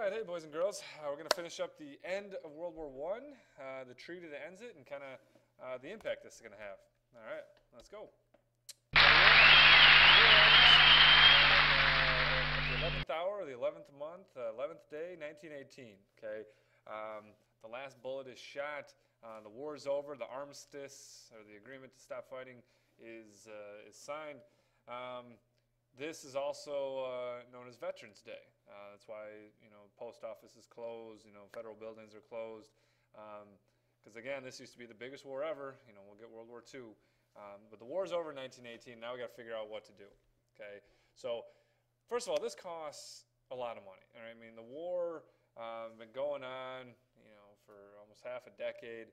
right, hey boys and girls, we're going to finish up the end of World War I, the treaty that ends it, and kind of the impact this is going to have. All right, let's go. At the 11th hour, the 11th month, 11th day, 1918. Okay, the last bullet is shot. The war is over. The armistice, or the agreement to stop fighting, is signed. This is also known as Veterans Day. That's why, post office is closed, federal buildings are closed. Because again, this used to be the biggest war ever. We'll get World War II. But the war's over in 1918. Now we got to figure out what to do. Okay. So first of all, this costs a lot of money. All right? I mean, the war been going on, for almost half a decade.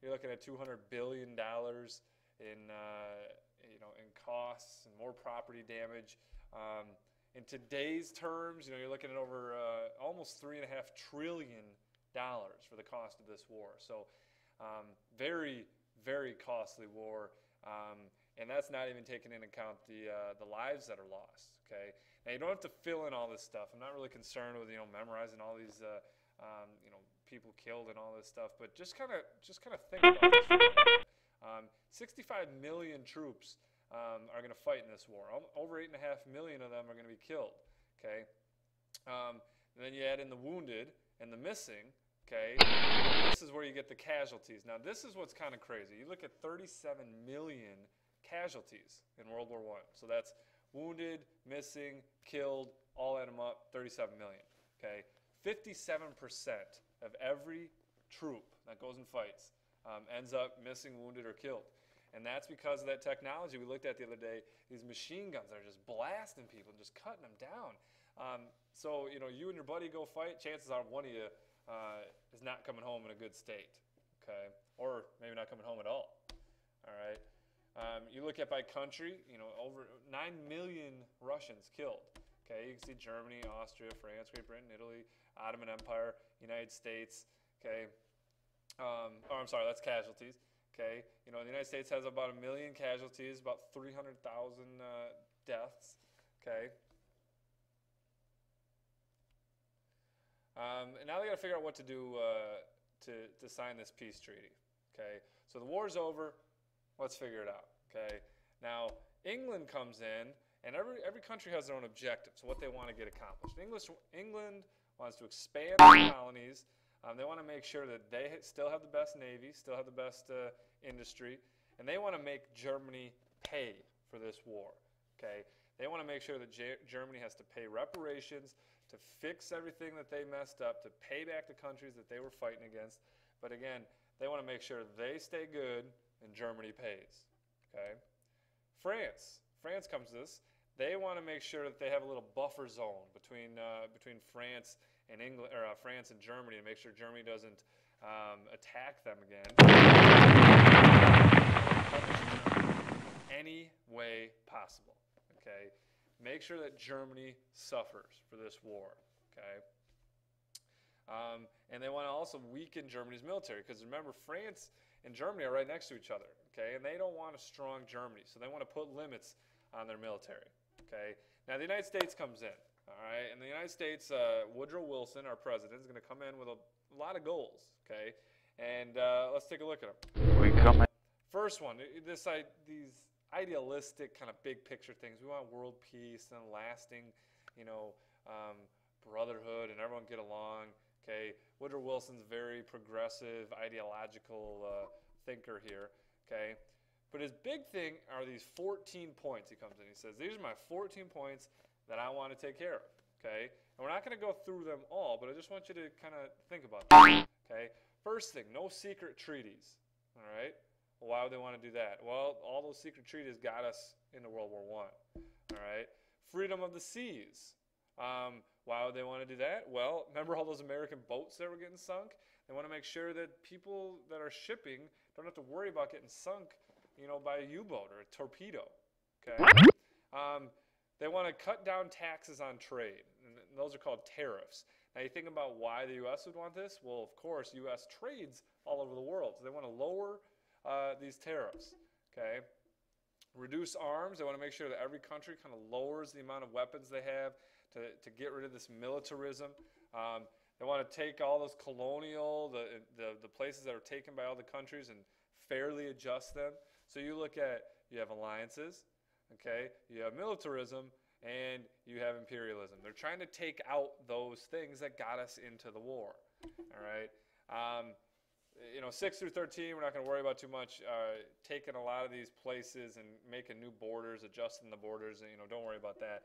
You're looking at $200 billion in costs and more property damage. In today's terms, you're looking at over almost $3.5 trillion for the cost of this war. So very, very costly war. And that's not even taking into account the lives that are lost. Okay. Now you don't have to fill in all this stuff. I'm not really concerned with memorizing all these people killed and all this stuff, but just kind of think about this for a moment. 65 million troops are going to fight in this war. Over 8.5 million of them are going to be killed. Okay. And then you add in the wounded and the missing. Okay. This is where you get the casualties. Now this is what's kind of crazy. You look at 37 million casualties in World War I. So that's wounded, missing, killed, all add them up, 37 million. Okay. 57% of every troop that goes and fights ends up missing, wounded, or killed. And that's because of that technology we looked at the other day. These machine guns that are just blasting people and just cutting them down. So, you and your buddy go fight, chances are one of you is not coming home in a good state, okay? Or maybe not coming home at all, all right? You look at by country, over 9 million Russians killed, okay? You can see Germany, Austria, France, Great Britain, Italy, Ottoman Empire, United States, okay? I'm sorry, that's casualties, okay? The United States has about 1 million casualties, about 300,000 deaths, okay? And now they got to figure out what to do to sign this peace treaty, okay? So the war's over. Let's figure it out, okay? Now, England comes in, and every country has their own objectives, what they want to get accomplished. England wants to expand their colonies. They want to make sure that they still have the best navy, still have the best industry, and they want to make Germany pay for this war, okay? They want to make sure that Germany has to pay reparations, to fix everything that they messed up, to pay back the countries that they were fighting against. But again, they want to make sure they stay good and Germany pays, okay? France comes to this. They want to make sure that they have a little buffer zone between France and England, or France and Germany, to make sure Germany doesn't attack them again. Any way possible, okay? Make sure that Germany suffers for this war, okay? And they want to also weaken Germany's military, because remember, France and Germany are right next to each other, okay? And they don't want a strong Germany, so they want to put limits on their military, okay? Now, the United States comes in, all right? And the United States, Woodrow Wilson, our president, is going to come in with a lot of goals, okay? And let's take a look at them. First one, these idealistic kind of big picture things. We want world peace and lasting, brotherhood, and everyone get along. Okay, Woodrow Wilson's very progressive, ideological thinker here. Okay, but his big thing are these 14 points. He comes in, he says, "These are my 14 points that I want to take care of." Okay, and we're not going to go through them all, but I just want you to kind of think about them. Okay, first thing, no secret treaties. All right. Well, why would they want to do that? Well, all those secret treaties got us into World War I. All right. Freedom of the seas. Why would they want to do that? Well, remember all those American boats that were getting sunk? They want to make sure that people that are shipping don't have to worry about getting sunk, by a U-boat or a torpedo. Okay. They want to cut down taxes on trade. And those are called tariffs. Now, you think about why the U.S. would want this? Well, of course, U.S. trades all over the world. So they want to lower these tariffs, okay? Reduce arms. They want to make sure that every country kind of lowers the amount of weapons they have to get rid of this militarism They want to take all those colonial, the places that are taken by all the countries and fairly adjust them. So you look at, you have alliances, okay? You have militarism, and you have imperialism. They're trying to take out those things that got us into the war, all right? 6 through 13, we're not going to worry about too much. Taking a lot of these places and making new borders, adjusting the borders, and, don't worry about that.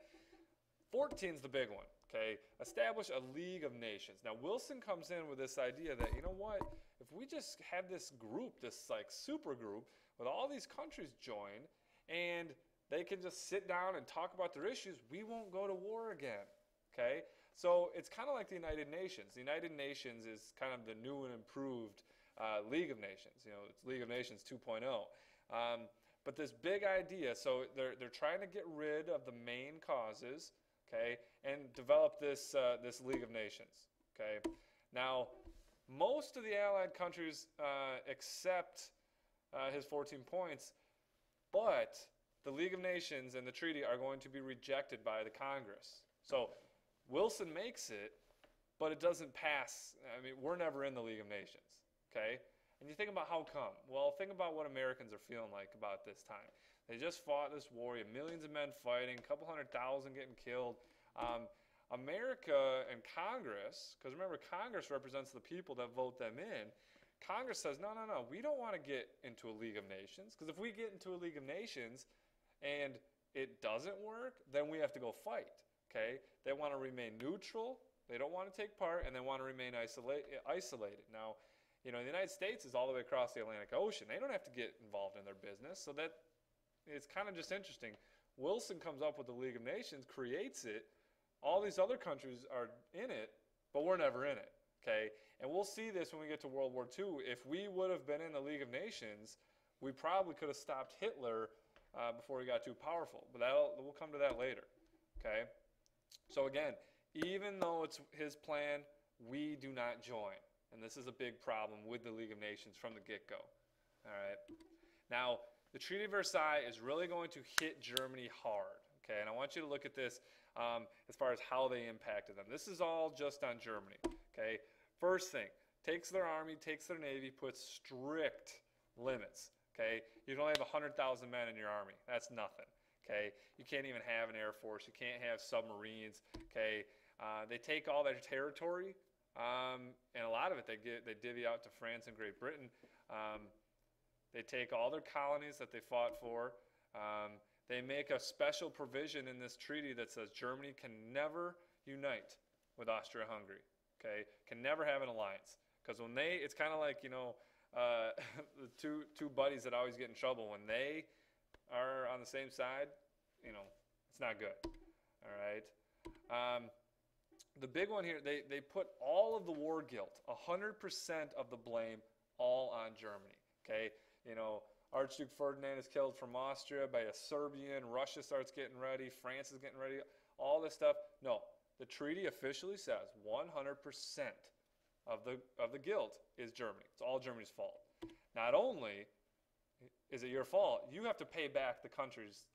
14 is the big one, okay? Establish a League of Nations. Now, Wilson comes in with this idea that, you know what, if we just have this group, this like super group, with all these countries join, and they can just sit down and talk about their issues, we won't go to war again, okay? So it's kind of like the United Nations. The United Nations is kind of the new and improved League of Nations. It's League of Nations 2.0. But this big idea, so they're trying to get rid of the main causes, okay, and develop this League of Nations, okay? Now, most of the Allied countries accept his 14 points, but the League of Nations and the treaty are going to be rejected by the Congress. So Wilson makes it, but it doesn't pass. I mean, we're never in the League of Nations, okay? And you think about how come. Well, think about what Americans are feeling like about this time. They just fought this war. You have millions of men fighting, a couple 100,000 getting killed. America and Congress, because remember, Congress represents the people that vote them in. Congress says, no, we don't want to get into a League of Nations, because if we get into a League of Nations and it doesn't work, then we have to go fight, okay? They want to remain neutral, they don't want to take part, and they want to remain isolated. Now, the United States is all the way across the Atlantic Ocean. They don't have to get involved in their business, so that it's kind of just interesting. Wilson comes up with the League of Nations, creates it, all these other countries are in it, but we're never in it, okay? And we'll see this when we get to World War II. If we would have been in the League of Nations, we probably could have stopped Hitler before he got too powerful. But we'll come to that later, okay? So again, even though it's his plan, we do not join. And this is a big problem with the League of Nations from the get-go, all right? Now, the Treaty of Versailles is really going to hit Germany hard, okay? And I want you to look at this as far as how they impacted them. This is all just on Germany, okay? First thing, takes their army, takes their navy, puts strict limits, okay? You can only have 100,000 men in your army. That's nothing, okay? You can't even have an air force. You can't have submarines, okay? They take all their territory, and a lot of it they divvy out to France and Great Britain. They take all their colonies that they fought for. They make a special provision in this treaty that says Germany can never unite with Austria-Hungary. Okay, can never have an alliance, because when it's kind of like the two buddies that always get in trouble. When they are on the same side, it's not good. All right. The big one here, they put all of the war guilt, 100% of the blame, all on Germany. Okay, Archduke Ferdinand is killed from Austria by a Serbian. Russia starts getting ready. France is getting ready. All this stuff. No. The treaty officially says 100% of the guilt is Germany. It's all Germany's fault. Not only is it your fault, you have to pay back the countries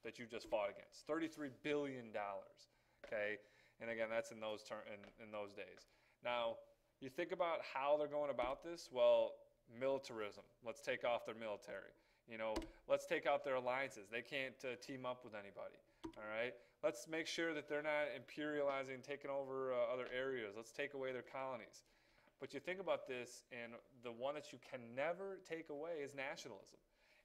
that you just fought against. $33 billion. Okay, and again, that's in those days. Now, you think about how they're going about this. Well, militarism. Let's take off their military. Let's take out their alliances. They can't team up with anybody. All right. Let's make sure that they're not imperializing, taking over other areas. Let's take away their colonies. But you think about this, and the one that you can never take away is nationalism.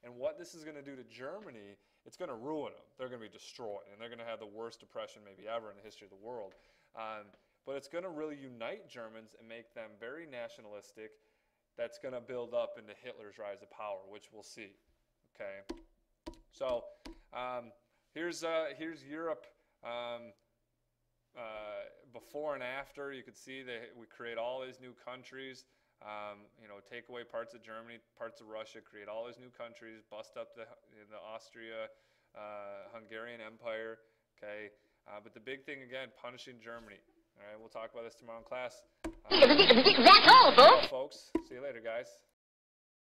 And what this is going to do to Germany, it's going to ruin them. They're going to be destroyed, and they're going to have the worst depression maybe ever in the history of the world. But it's going to really unite Germans and make them very nationalistic. That's going to build up into Hitler's rise to power, which we'll see. Okay, so here's Europe before and after. You could see that we create all these new countries. Take away parts of Germany, parts of Russia, create all these new countries, bust up the Austria, Hungarian Empire. Okay, but the big thing again, punishing Germany. All right, we'll talk about this tomorrow in class. That's all, folks. Folks, see you later, guys.